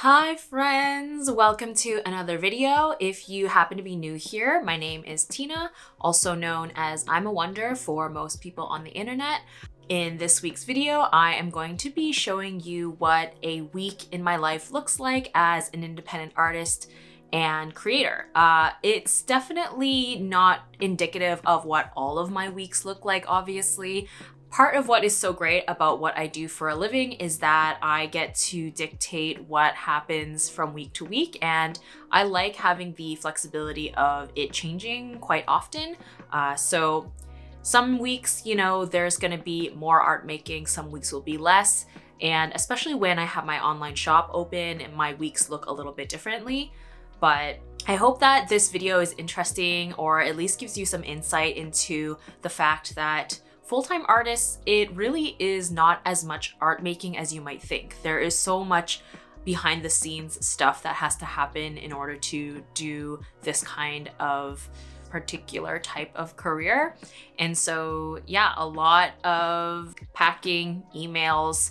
Hi friends, welcome to another video. If you happen to be new here, my name is Tina, also known as imawonder for most people on the internet. In this week's video, I am going to be showing you what a week in my life looks like as an independent artist and creator. It's definitely not indicative of what all of my weeks look like, obviously. Part of what is so great about what I do for a living is that I get to dictate what happens from week to week, and I like having the flexibility of it changing quite often. So some weeks, there's gonna be more art making, some weeks will be less, and especially when I have my online shop open, my weeks look a little bit differently. But I hope that this video is interesting, or at least gives you some insight into the fact that full-time artists, it really is not as much art making as you might think. There is so much behind the scenes stuff that has to happen in order to do this kind of particular type of career. And so, yeah, a lot of packing, emails,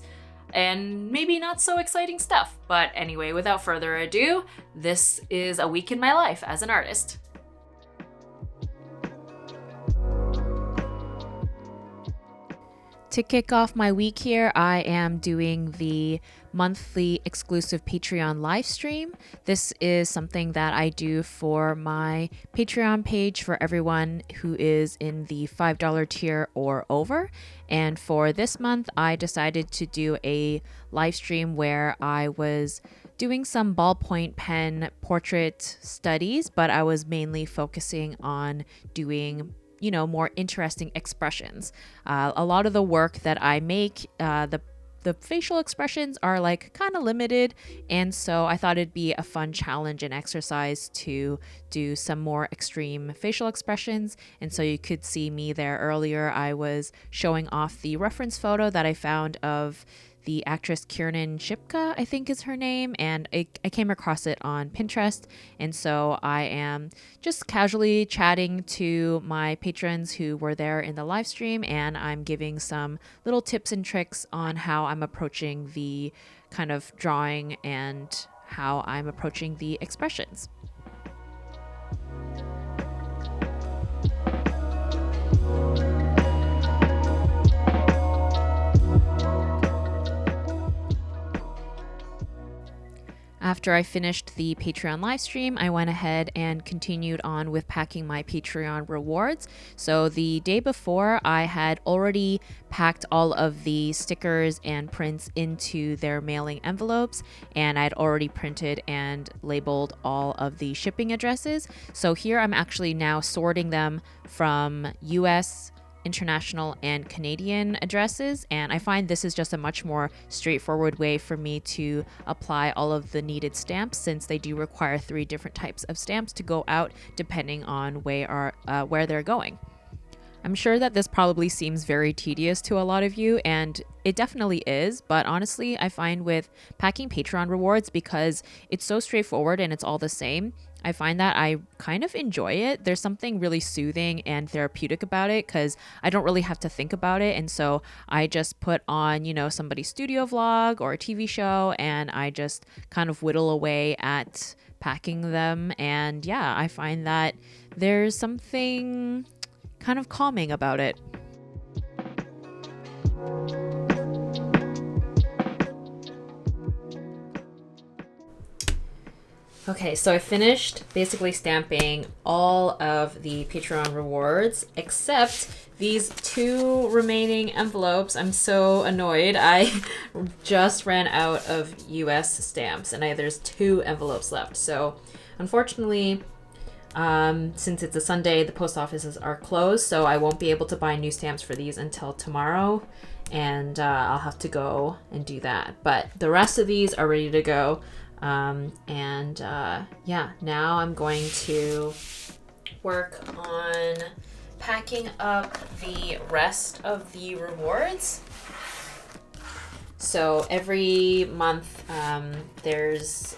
and maybe not so exciting stuff. But anyway, without further ado, this is a week in my life as an artist. To kick off my week here, I am doing the monthly exclusive Patreon live stream. This is something that I do for my Patreon page for everyone who is in the $5 tier or over. And for this month, I decided to do a live stream where I was doing some ballpoint pen portrait studies, but I was mainly focusing on doing more interesting expressions. A lot of the work that I make, the facial expressions are like kind of limited, and so I thought it'd be a fun challenge and exercise to do some more extreme facial expressions. And so you could see me there earlier. I was showing off the reference photo that I found of the actress Kiernan Shipka, I think is her name, and I came across it on Pinterest. And so I am just casually chatting to my patrons who were there in the live stream, and I'm giving some little tips and tricks on how I'm approaching the kind of drawing and how I'm approaching the expressions. After I finished the Patreon live stream, I went ahead and continued on with packing my Patreon rewards. So the day before, I had already packed all of the stickers and prints into their mailing envelopes, and I'd already printed and labeled all of the shipping addresses. So here I'm actually now sorting them from US, international, and Canadian addresses, and I find this is just a much more straightforward way for me to apply all of the needed stamps, since they do require 3 different types of stamps to go out depending on where they're going. I'm sure that this probably seems very tedious to a lot of you, and it definitely is, but honestly, I find with packing Patreon rewards, because it's so straightforward and it's all the same, I find that I kind of enjoy it. There's something really soothing and therapeutic about it, because I don't really have to think about it. And so I just put on, somebody's studio vlog or a TV show, and I just kind of whittle away at packing them. And yeah, I find that there's something kind of calming about it. Okay, so I finished basically stamping all of the Patreon rewards except these 2 remaining envelopes. I'm so annoyed. I just ran out of US stamps, and there's 2 envelopes left. So unfortunately, since it's a Sunday, the post offices are closed, so I won't be able to buy new stamps for these until tomorrow, and I'll have to go and do that. But the rest of these are ready to go. Yeah, now I'm going to work on packing up the rest of the rewards. So every month there's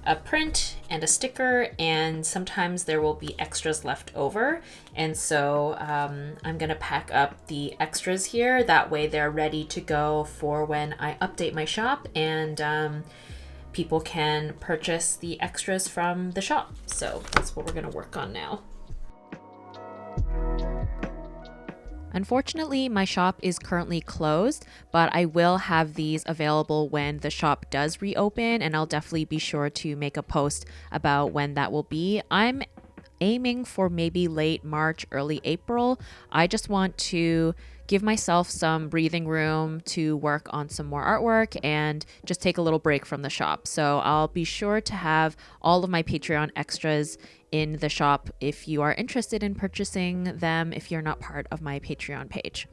a print and a sticker, and sometimes there will be extras left over. And so I'm gonna pack up the extras here. That way they're ready to go for when I update my shop, and people can purchase the extras from the shop. So that's what we're gonna work on now. Unfortunately, my shop is currently closed, but I will have these available when the shop does reopen, and I'll definitely be sure to make a post about when that will be. I'm aiming for maybe late March, early April. I just want to give myself some breathing room to work on some more artwork and just take a little break from the shop. So I'll be sure to have all of my Patreon extras in the shop if you are interested in purchasing them, if you're not part of my Patreon page.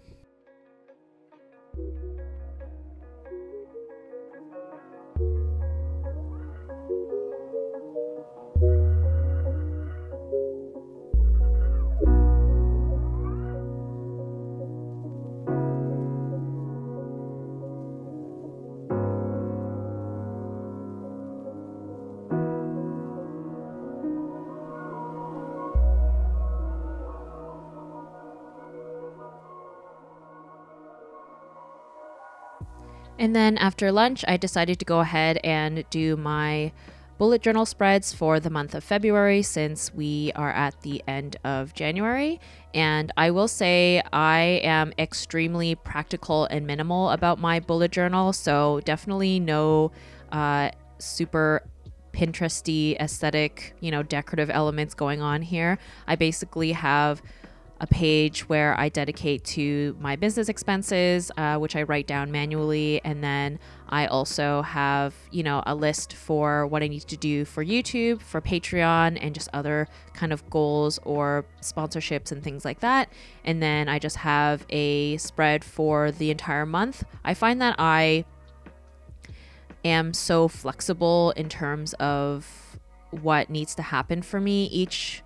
And then after lunch, I decided to go ahead and do my bullet journal spreads for the month of February, since we are at the end of January. And I will say I am extremely practical and minimal about my bullet journal. So definitely no super Pinteresty aesthetic, decorative elements going on here. I basically have a page where I dedicate to my business expenses, which I write down manually. And then I also have, a list for what I need to do for YouTube, for Patreon, and just other kind of goals or sponsorships and things like that. And then I just have a spread for the entire month. I find that I am so flexible in terms of what needs to happen for me each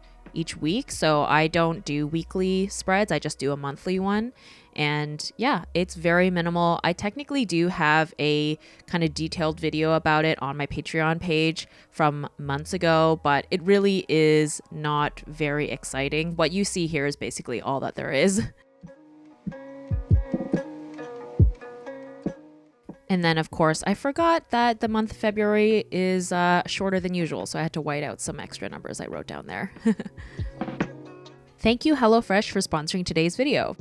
week. So I don't do weekly spreads. I just do a monthly one. And yeah, it's very minimal. I technically do have a kind of detailed video about it on my Patreon page from months ago, but it really is not very exciting. What you see here is basically all that there is. And then, of course, I forgot that the month of February is shorter than usual, so I had to white out some extra numbers I wrote down there. Thank you, HelloFresh, for sponsoring today's video.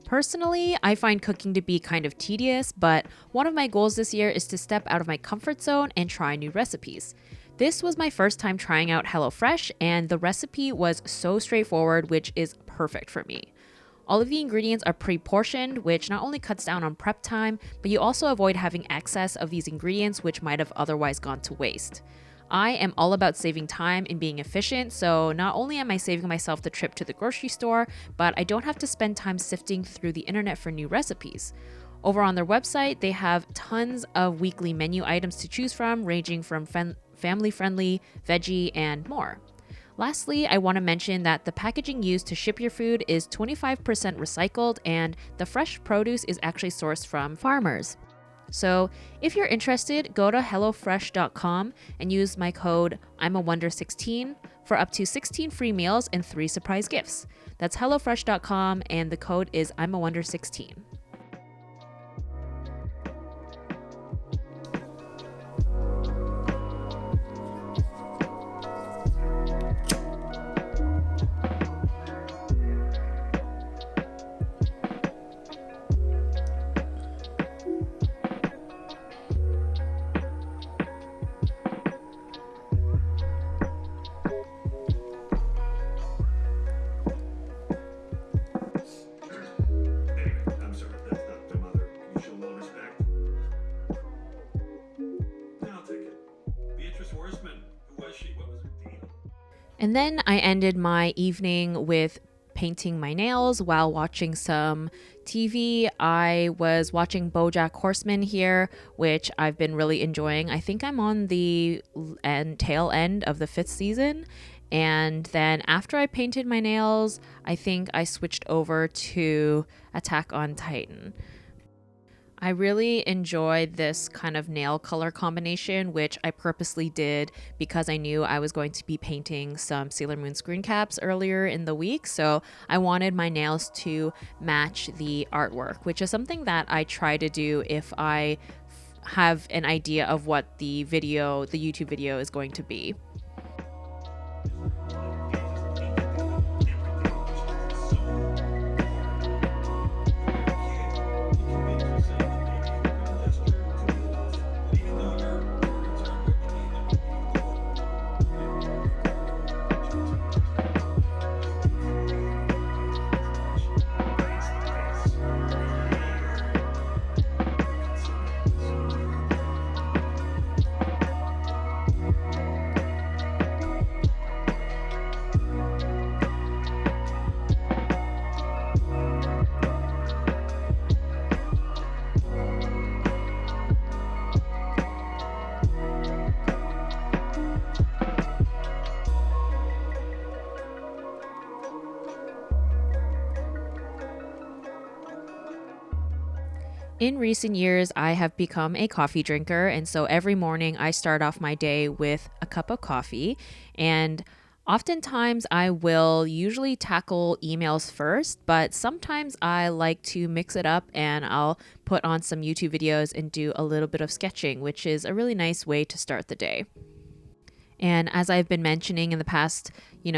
Personally, I find cooking to be kind of tedious, but one of my goals this year is to step out of my comfort zone and try new recipes. This was my first time trying out HelloFresh, and the recipe was so straightforward, which is perfect for me. All of the ingredients are pre-portioned, which not only cuts down on prep time, but you also avoid having excess of these ingredients, which might have otherwise gone to waste. I am all about saving time and being efficient, so not only am I saving myself the trip to the grocery store, but I don't have to spend time sifting through the internet for new recipes. Over on their website, they have tons of weekly menu items to choose from, ranging from family-friendly, veggie, and more. Lastly, I want to mention that the packaging used to ship your food is 25% recycled, and the fresh produce is actually sourced from farmers. So if you're interested, go to HelloFresh.com and use my code imawonder16 for up to 16 free meals and 3 surprise gifts. That's HelloFresh.com, and the code is imawonder16. And then I ended my evening with painting my nails while watching some TV. I was watching BoJack Horseman here, which I've been really enjoying. I think I'm on the tail end of the 5th season. And then after I painted my nails, I think I switched over to Attack on Titan. I really enjoyed this kind of nail color combination, which I purposely did because I knew I was going to be painting some Sailor Moon screen caps earlier in the week. So I wanted my nails to match the artwork, which is something that I try to do if I have an idea of what the YouTube video is going to be. In recent years, I have become a coffee drinker, and so every morning I start off my day with a cup of coffee. And oftentimes I will usually tackle emails first, but sometimes I like to mix it up and I'll put on some YouTube videos and do a little bit of sketching, which is a really nice way to start the day. And as I've been mentioning in the past,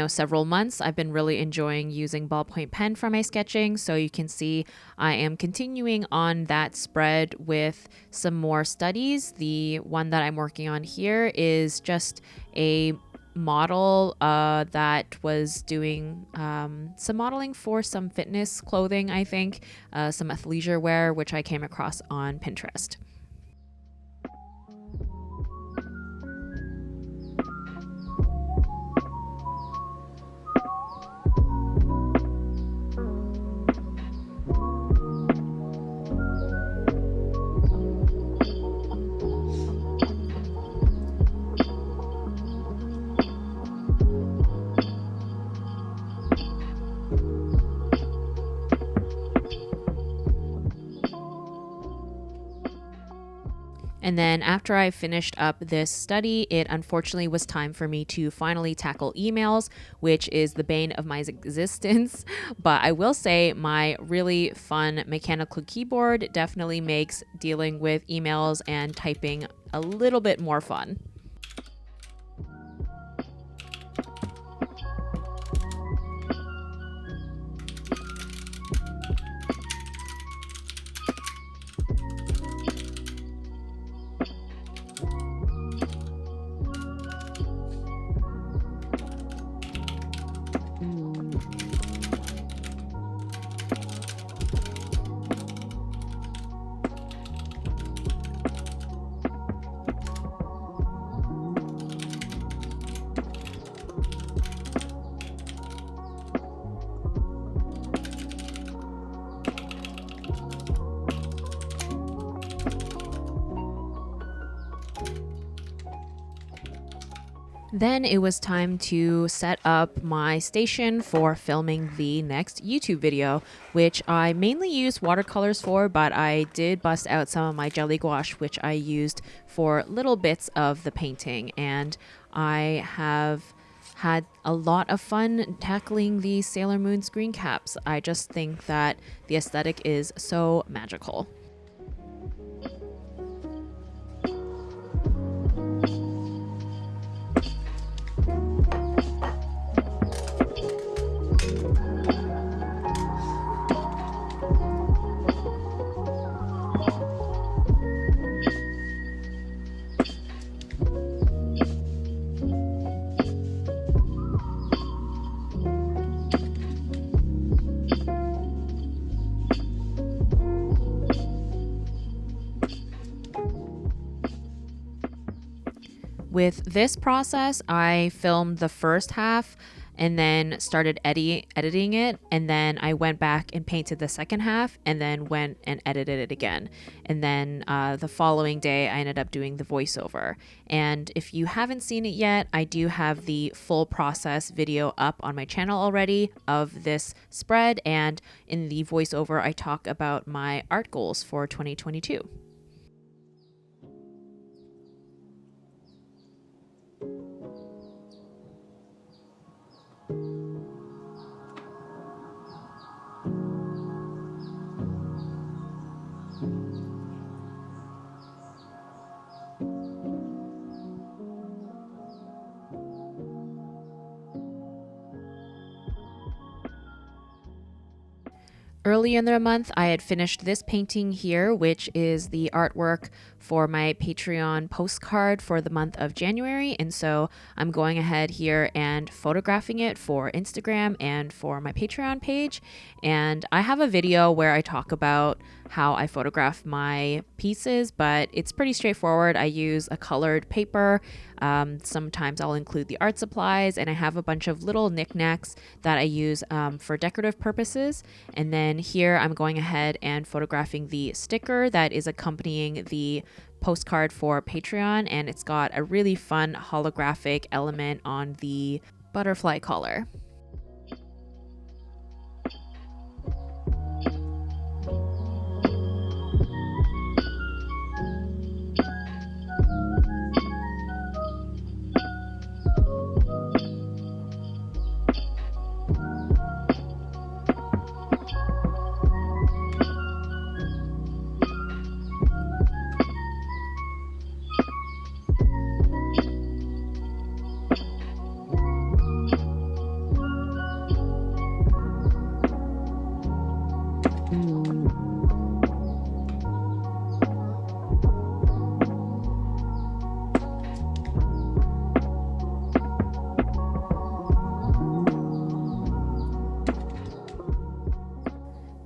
several months, I've been really enjoying using ballpoint pen for my sketching. So you can see I am continuing on that spread with some more studies. The one that I'm working on here is just a model that was doing some modeling for some fitness clothing, I think, some athleisure wear, which I came across on Pinterest. And then after I finished up this study, it unfortunately was time for me to finally tackle emails, which is the bane of my existence. But I will say my really fun mechanical keyboard definitely makes dealing with emails and typing a little bit more fun. Then it was time to set up my station for filming the next YouTube video, which I mainly use watercolors for, but I did bust out some of my jelly gouache, which I used for little bits of the painting. And I have had a lot of fun tackling the Sailor Moon screen caps. I just think that the aesthetic is so magical. With this process, I filmed the first half and then started editing it. And then I went back and painted the second half and then went and edited it again. And then the following day, I ended up doing the voiceover. And if you haven't seen it yet, I do have the full process video up on my channel already of this spread. And in the voiceover, I talk about my art goals for 2022. Early in the month, I had finished this painting here, which is the artwork for my Patreon postcard for the month of January. And so I'm going ahead here and photographing it for Instagram and for my Patreon page. And I have a video where I talk about how I photograph my pieces, but it's pretty straightforward. I use a colored paper. Sometimes I'll include the art supplies, and I have a bunch of little knickknacks that I use for decorative purposes. And then here I'm going ahead and photographing the sticker that is accompanying the postcard for Patreon, and it's got a really fun holographic element on the butterfly collar.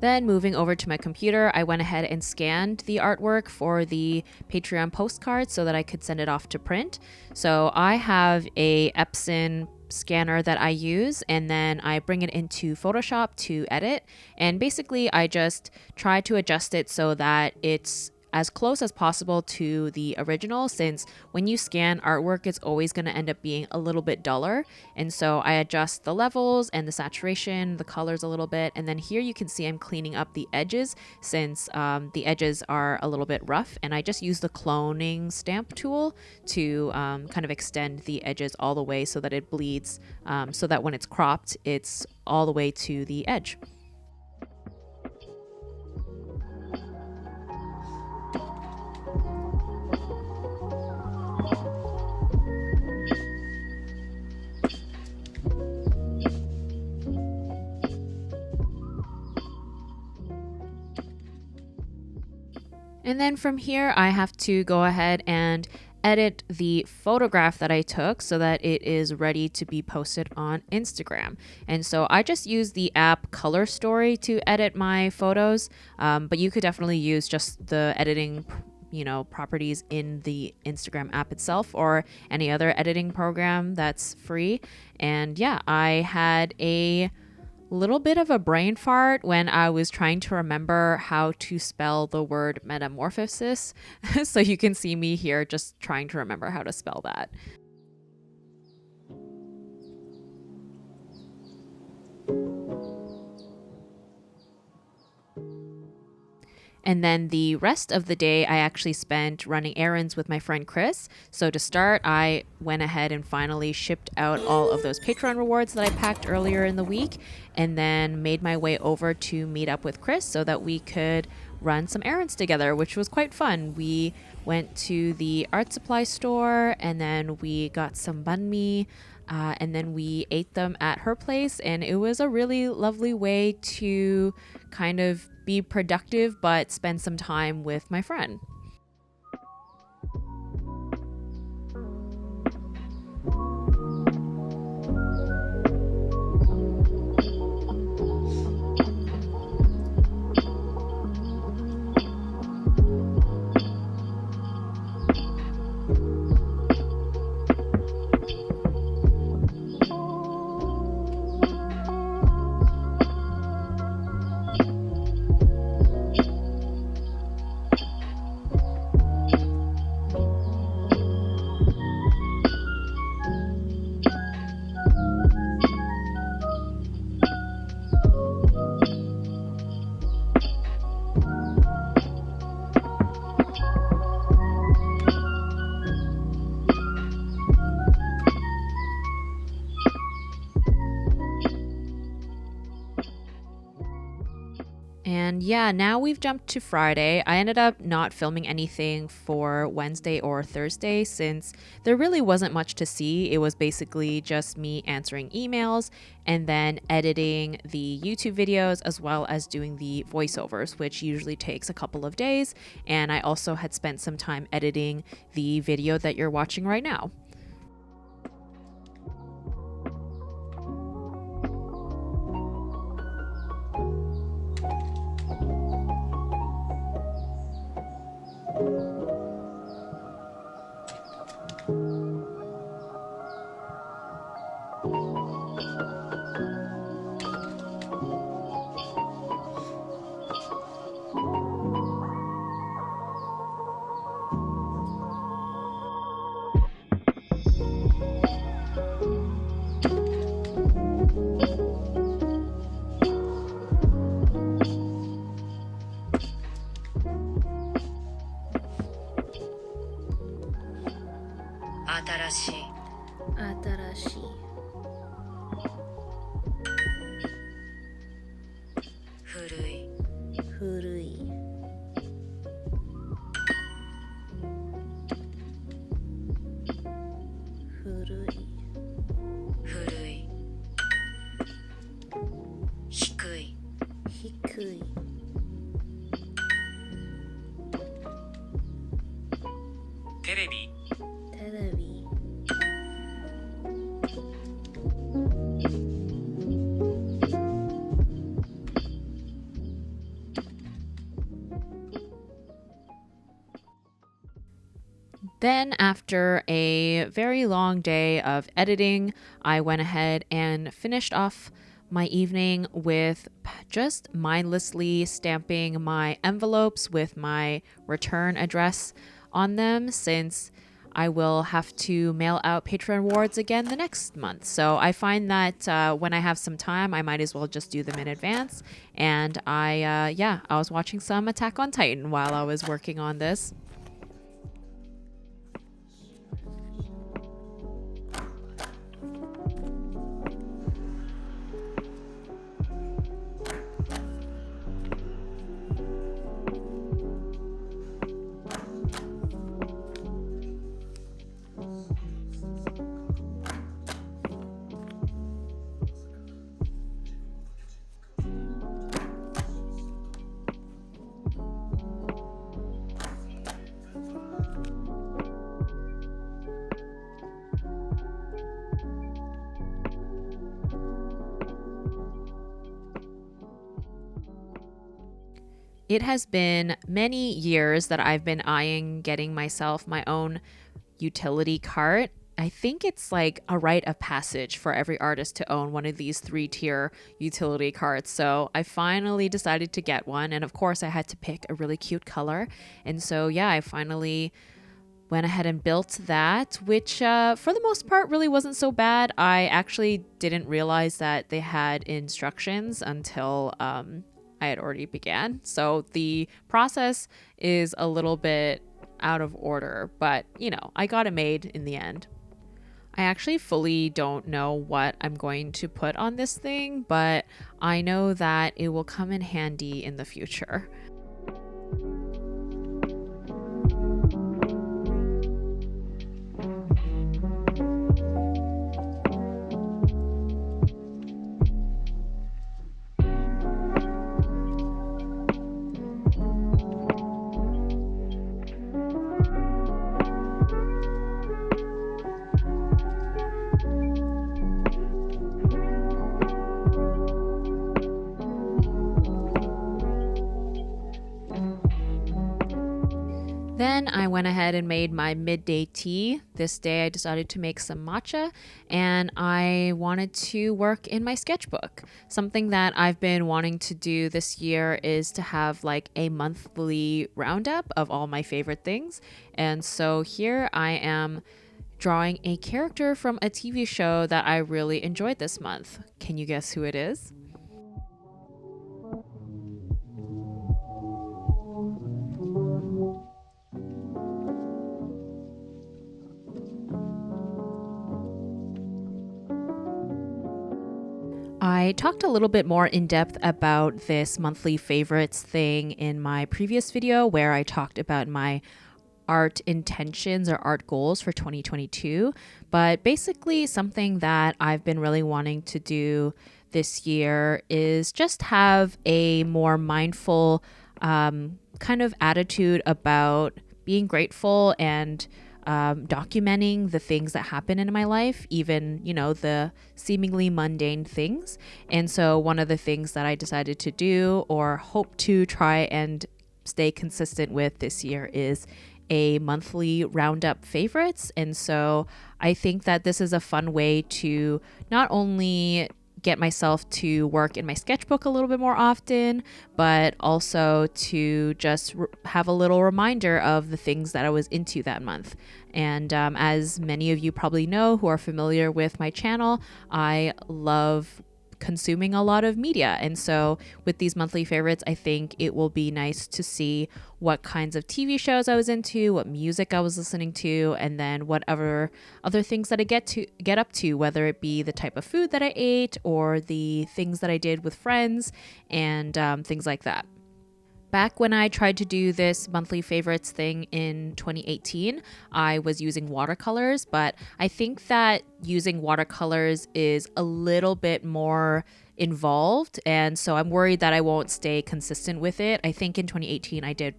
Then moving over to my computer, I went ahead and scanned the artwork for the Patreon postcard so that I could send it off to print. So I have a Epson scanner that I use, and then I bring it into Photoshop to edit. And basically I just try to adjust it so that it's as close as possible to the original, since when you scan artwork, it's always going to end up being a little bit duller. And so I adjust the levels and the saturation, the colors a little bit. And then here you can see I'm cleaning up the edges, since the edges are a little bit rough. And I just use the cloning stamp tool to kind of extend the edges all the way so that it bleeds, so that when it's cropped, it's all the way to the edge. And then from here, I have to go ahead and edit the photograph that I took so that it is ready to be posted on Instagram. And so I just use the app Color Story to edit my photos, but you could definitely use just the editing properties in the Instagram app itself or any other editing program that's free. And yeah, I had a little bit of a brain fart when I was trying to remember how to spell the word metamorphosis. So you can see me here just trying to remember how to spell that. And then the rest of the day, I actually spent running errands with my friend Chris. So to start, I went ahead and finally shipped out all of those Patreon rewards that I packed earlier in the week, and then made my way over to meet up with Chris so that we could run some errands together, which was quite fun. We went to the art supply store, and then we got some banh mi, and then we ate them at her place, and it was a really lovely way to kind of be productive but spend some time with my friend. And yeah, now we've jumped to Friday. I ended up not filming anything for Wednesday or Thursday since there really wasn't much to see. It was basically just me answering emails and then editing the YouTube videos as well as doing the voiceovers, which usually takes a couple of days. And I also had spent some time editing the video that you're watching right now. Then, after a very long day of editing, I went ahead and finished off my evening with just mindlessly stamping my envelopes with my return address on them, since I will have to mail out Patreon rewards again the next month. So I find that when I have some time, I might as well just do them in advance. And I was watching some Attack on Titan while I was working on this. It has been many years that I've been eyeing getting myself my own utility cart. I think it's like a rite of passage for every artist to own one of these 3-tier utility carts. So I finally decided to get one. And of course, I had to pick a really cute color. And so, yeah, I finally went ahead and built that, which for the most part really wasn't so bad. I actually didn't realize that they had instructions until I had already began. So the process is a little bit out of order, but you know, I got it made in the end. I actually fully don't know what I'm going to put on this thing, but I know that it will come in handy in the future. Then I went ahead and made my midday tea. This day I decided to make some matcha, and I wanted to work in my sketchbook. Something that I've been wanting to do this year is to have like a monthly roundup of all my favorite things. And so here I am drawing a character from a TV show that I really enjoyed this month. Can you guess who it is? I talked a little bit more in depth about this monthly favorites thing in my previous video where I talked about my art intentions or art goals for 2022. But basically something that I've been really wanting to do this year is just have a more mindful kind of attitude about being grateful and documenting the things that happen in my life, even, the seemingly mundane things. And so one of the things that I decided to do or hope to try and stay consistent with this year is a monthly roundup favorites. And so I think that this is a fun way to not only get myself to work in my sketchbook a little bit more often, but also to just have a little reminder of the things that I was into that month. And as many of you probably know who are familiar with my channel, I love consuming a lot of media. And so with these monthly favorites, I think it will be nice to see what kinds of TV shows I was into, what music I was listening to, and then whatever other things that I get up to, whether it be the type of food that I ate or the things that I did with friends and things like that. Back when I tried to do this monthly favorites thing in 2018, I was using watercolors, but I think that using watercolors is a little bit more involved, and so I'm worried that I won't stay consistent with it. I think in 2018 I did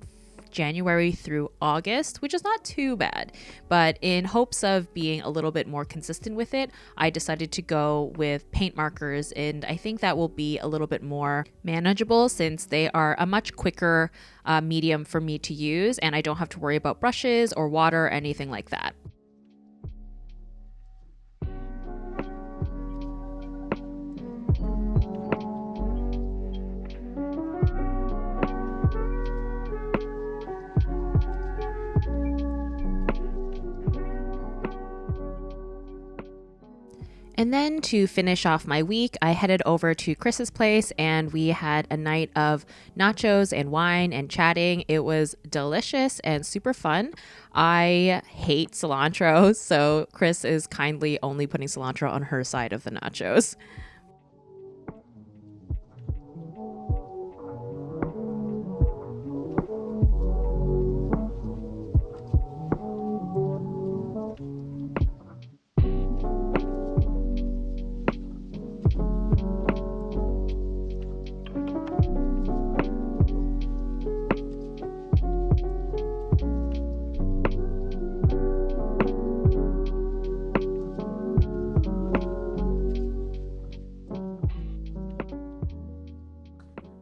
January through August, which is not too bad, but in hopes of being a little bit more consistent with it, I decided to go with paint markers, and I think that will be a little bit more manageable since they are a much quicker medium for me to use, and I don't have to worry about brushes or water or anything like that. And then to finish off my week, I headed over to Chris's place and we had a night of nachos and wine and chatting. It was delicious and super fun. I hate cilantro, so Chris is kindly only putting cilantro on her side of the nachos.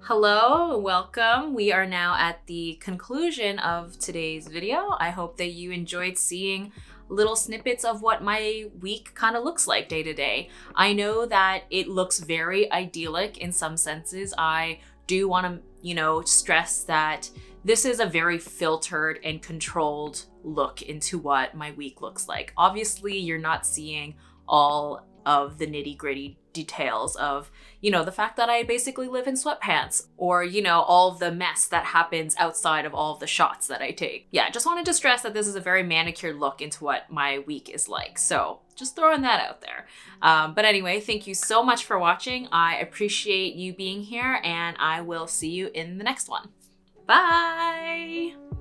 Hello, welcome. We are now at the conclusion of today's video. I hope that you enjoyed seeing little snippets of what my week kind of looks like day to day. I know that it looks very idyllic in some senses. I do want to, stress that this is a very filtered and controlled look into what my week looks like. Obviously, you're not seeing all of the nitty-gritty details of, the fact that I basically live in sweatpants or, all of the mess that happens outside of all of the shots that I take. Yeah, just wanted to stress that this is a very manicured look into what my week is like. So just throwing that out there. But anyway, thank you so much for watching. I appreciate you being here and I will see you in the next one. Bye!